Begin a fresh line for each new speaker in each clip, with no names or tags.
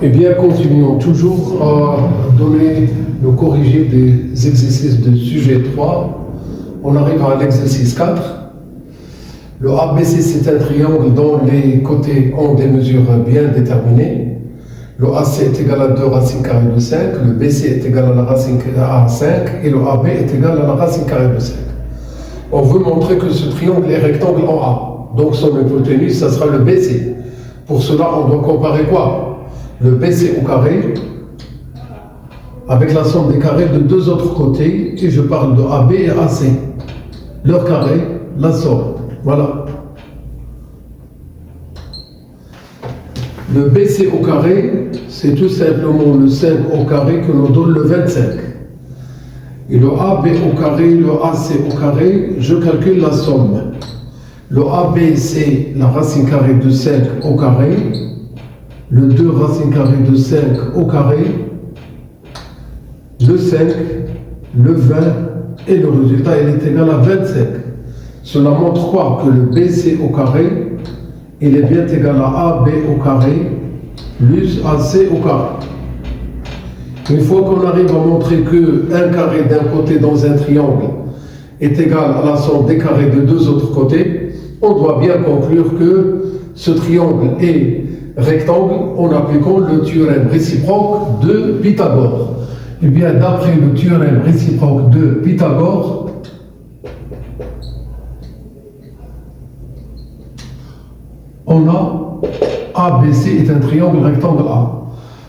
Eh bien, continuons toujours à donner le corrigé des exercices de sujet 3. On arrive à l'exercice 4. Le ABC, c'est un triangle dont les côtés ont des mesures bien déterminées. Le AC est égal à 2 racines carrées de 5, le BC est égal à la racine à 5 et le AB est égal à la racine carrée de 5. On veut montrer que ce triangle est rectangle en A. Donc son hypoténuse, ça sera le BC. Pour cela, on doit comparer quoi? Le BC au carré avec la somme des carrés de deux autres côtés, et je parle de AB et AC. Leur carré, la somme. Voilà. Le BC au carré, c'est tout simplement le 5 au carré que nous donne le 25. Et le AB au carré, le AC au carré, je calcule la somme. Le AB, c'est la racine carrée de 5 au carré. Le 2 racine carrée de 5 au carré. Le 5, le 20, et le résultat, il est égal à 25. Cela montre quoi? Que le BC au carré, il est bien égal à AB au carré, plus AC au carré. Une fois qu'on arrive à montrer que un carré d'un côté dans un triangle est égal à la somme des carrés de deux autres côtés, on doit bien conclure que ce triangle est rectangle en appliquant le théorème réciproque de Pythagore. Eh bien, d'après le théorème réciproque de Pythagore, on a ABC est un triangle rectangle A.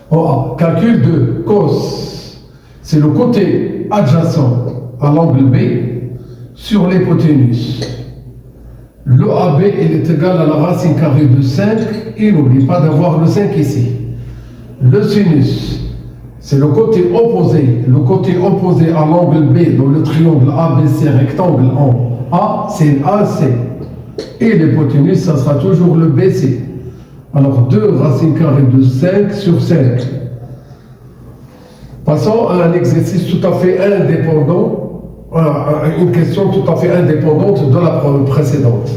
On a calcul de cos, c'est le côté adjacent à l'angle B sur l'hypoténuse. Le AB il est égal à la racine carrée de 5 et n'oublie pas d'avoir le 5 ici. Le sinus, c'est le côté opposé à l'angle B dans le triangle ABC rectangle en A, c'est AC. Et l'hypoténuse, ça sera toujours le BC. Alors 2 racines carrées de 5 sur 5. Passons à un exercice tout à fait indépendant, une question tout à fait indépendante de la précédente.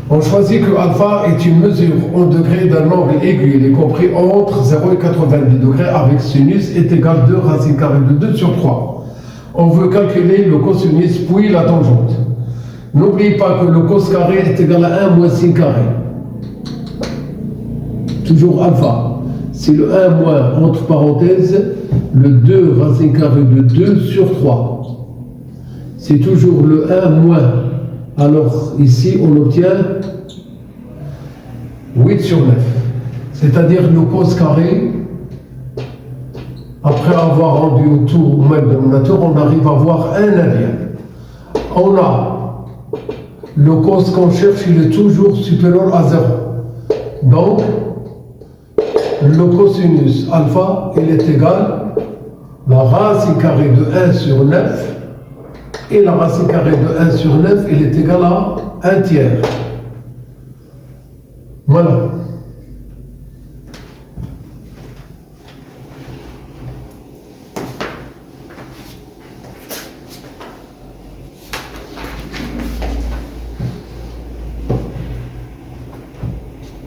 On choisit que alpha est une mesure en degrés d'un angle aigu, il est compris entre 0 et 90 degrés avec sinus est égal à 2 racines carrées de 2 sur 3. On veut calculer le cosinus puis la tangente. N'oubliez pas que le cos carré est égal à 1 moins sin carré. Toujours alpha. C'est le 1 moins, entre parenthèses, le 2 racine carrée de 2 sur 3. C'est toujours le 1 moins. Alors ici, on obtient 8 sur 9. C'est-à-dire le cos carré, après avoir rendu au tout au même dénominateur, on arrive à avoir 1 neuvième. On a le cos qu'on cherche, il est toujours supérieur à 0. Donc, le cosinus alpha, il est égal à la racine carrée de 1 sur 9. Et la racine carrée de 1 sur 9, il est égal à 1 tiers. Voilà.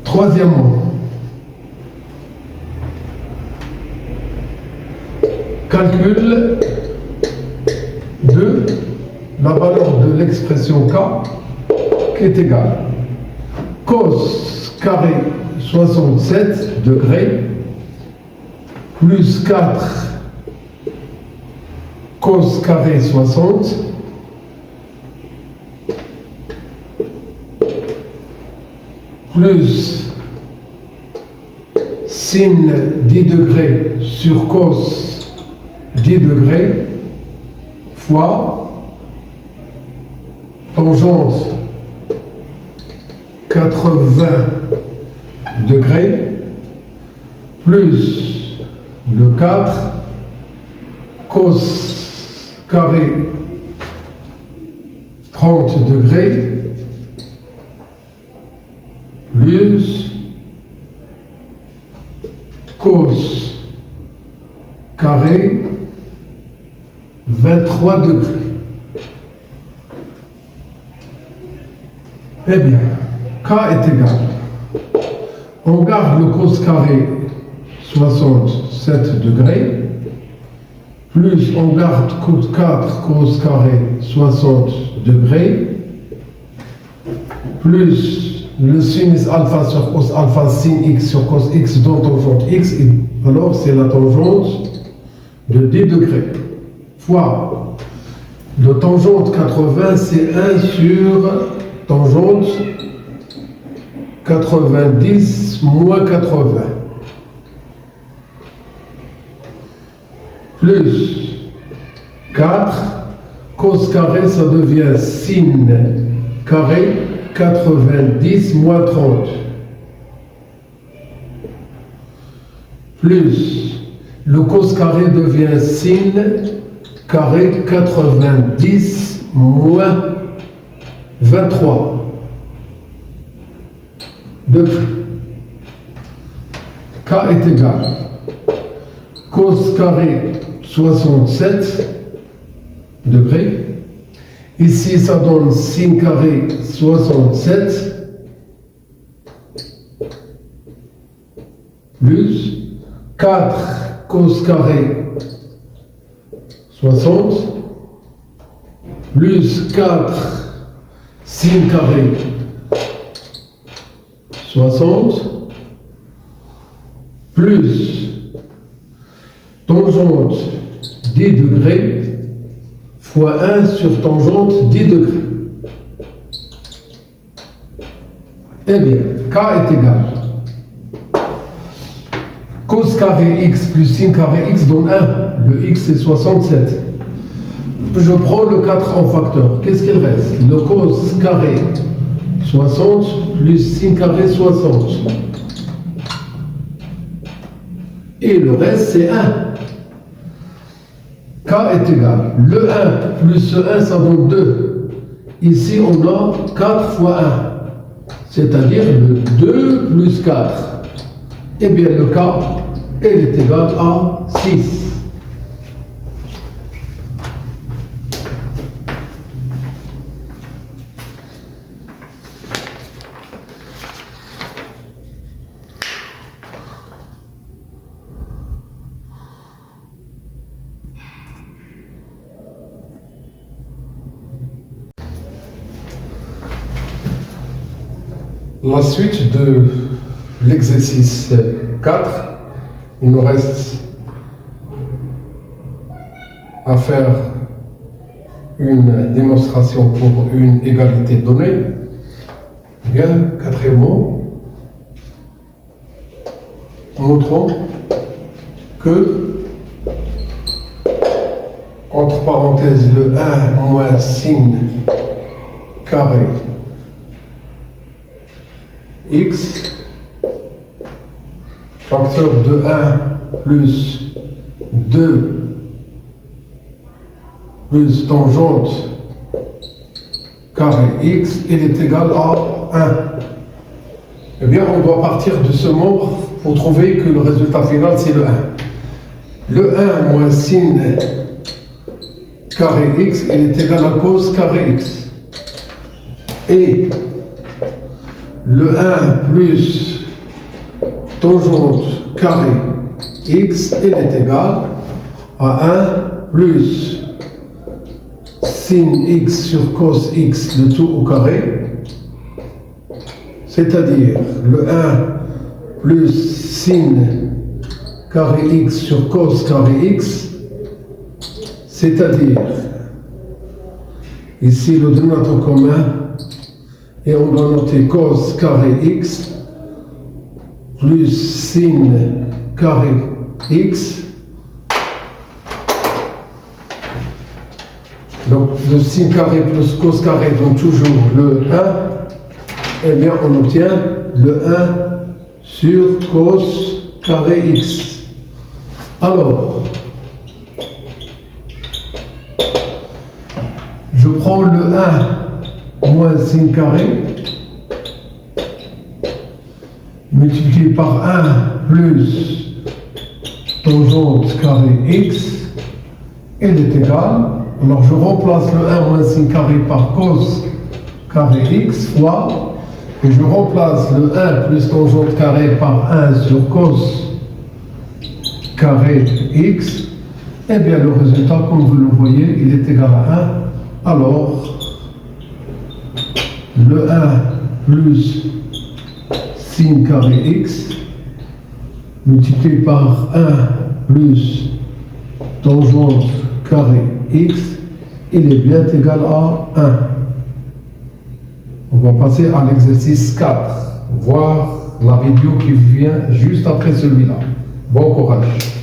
Troisièmement, calcul de la valeur de l'expression K qui est égale cos carré 67 degrés plus 4 cos carré 60 plus sin 10 degrés sur cos 10 degrés fois tangente 80 degrés plus le 4 cos carré 30 degrés plus cos carré 23 degrés. Eh bien, K est égal. On garde le cos carré 67 degrés, plus on garde 4 cos carré 60 degrés, plus le sinus alpha sur cos alpha sin x sur cos x dans tangente x, alors c'est la tangente de 10 degrés, fois le tangente 80, c'est 1 sur tangente 90 moins 80, plus 4, cos carré, ça devient sin carré, 90 moins 30, plus le cos carré devient sin carré, 90 moins 23. De K est égal cos carré 67 degrés. Ici, ça donne sin carré 67 plus 4 cos carré 60 plus 4 sin carré 60 plus tangente 10 degrés fois 1 sur tangente 10 degrés. Eh bien, K est égal cos carré x plus sin carré x donne 1. Le x c'est 67. Je prends le 4 en facteur. Qu'est-ce qu'il reste? Le cos carré 60 plus sin carré 60. Et le reste c'est 1. K est égal. Le 1 plus ce 1, ça donne 2. Ici, on a 4 fois 1. C'est-à-dire le 2 plus 4. Eh bien, le K, elle est égal à 6. La suite de l'exercice 4, il nous reste à faire une démonstration pour une égalité donnée. Bien, quatrièmement, montrons que, entre parenthèses, le 1 moins sin carré x, facteur de 1 plus 2 plus tangente carré x, il est égal à 1. Eh bien, on doit partir de ce nombre pour trouver que le résultat final, c'est le 1. Le 1 moins sin carré x, il est égal à cos carré x. Et le 1 plus tangente carré x, il est égal à 1 plus sin x sur cos x, le tout au carré, c'est-à-dire le 1 plus sin carré x sur cos carré x, c'est-à-dire ici le dénominateur commun, et on doit noter cos carré x plus sin carré x. Donc le sin carré plus cos carré donne toujours le 1. Eh bien on obtient le 1 sur cos carré x. Alors, je prends le 1 moins sin carré multiplié par 1 plus tangente carré x, il est égal, alors je remplace le 1 moins sin carré par cos carré x fois et je remplace le 1 plus tangente carré par 1 sur cos carré x, eh bien le résultat, comme vous le voyez, il est égal à 1. Alors, le 1 plus sin carré x multiplié par 1 plus tangente carré x, il est bien égal à 1. On va passer à l'exercice 4, voir la vidéo qui vient juste après celui-là. Bon courage.